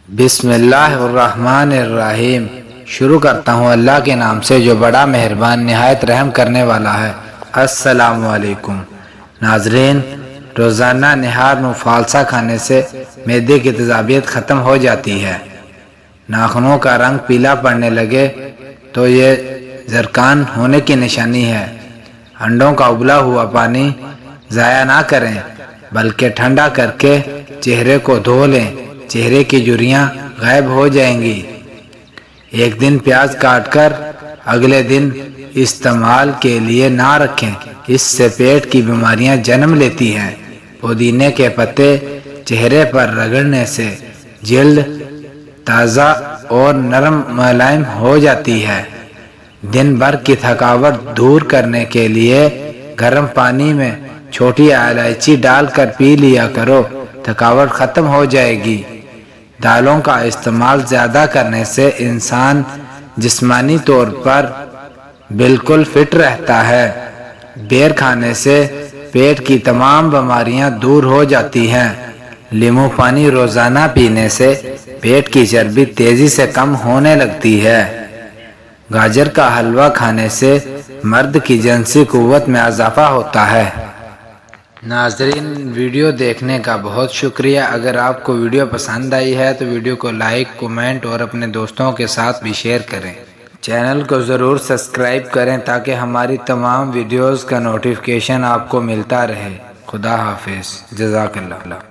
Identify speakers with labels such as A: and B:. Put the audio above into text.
A: بسم اللہ الرحمن الرحیم۔ شروع کرتا ہوں اللہ کے نام سے جو بڑا مہربان نہایت رحم کرنے والا ہے۔ السلام علیکم ناظرین، روزانہ نہار مفالسہ کھانے سے معدے کی تیزابیت ختم ہو جاتی ہے۔ ناخنوں کا رنگ پیلا پڑنے لگے تو یہ زرکان ہونے کی نشانی ہے۔ انڈوں کا ابلا ہوا پانی ضائع نہ کریں بلکہ ٹھنڈا کر کے چہرے کو دھو لیں، چہرے کی جھریاں غائب ہو جائیں گی۔ ایک دن پیاز کاٹ کر اگلے دن استعمال کے لیے نہ رکھیں، اس سے پیٹ کی بیماریاں جنم لیتی ہیں۔ پودینے کے پتے چہرے پر رگڑنے سے جلد تازہ اور نرم ملائم ہو جاتی ہے۔ دن بھر کی تھکاوٹ دور کرنے کے لیے گرم پانی میں چھوٹی الائچی ڈال کر پی لیا کرو، تھکاوٹ ختم ہو جائے گی۔ دالوں کا استعمال زیادہ کرنے سے انسان جسمانی طور پر بالکل فٹ رہتا ہے۔ بیر کھانے سے پیٹ کی تمام بیماریاں دور ہو جاتی ہیں۔ لیمو پانی روزانہ پینے سے پیٹ کی چربی تیزی سے کم ہونے لگتی ہے۔ گاجر کا حلوہ کھانے سے مرد کی جنسی قوت میں اضافہ ہوتا ہے۔ ناظرین، ویڈیو دیکھنے کا بہت شکریہ۔ اگر آپ کو ویڈیو پسند آئی ہے تو ویڈیو کو لائک، کمنٹ اور اپنے دوستوں کے ساتھ بھی شیئر کریں۔ چینل کو ضرور سبسکرائب کریں تاکہ ہماری تمام ویڈیوز کا نوٹیفیکیشن آپ کو ملتا رہے۔ خدا حافظ، جزاک اللہ۔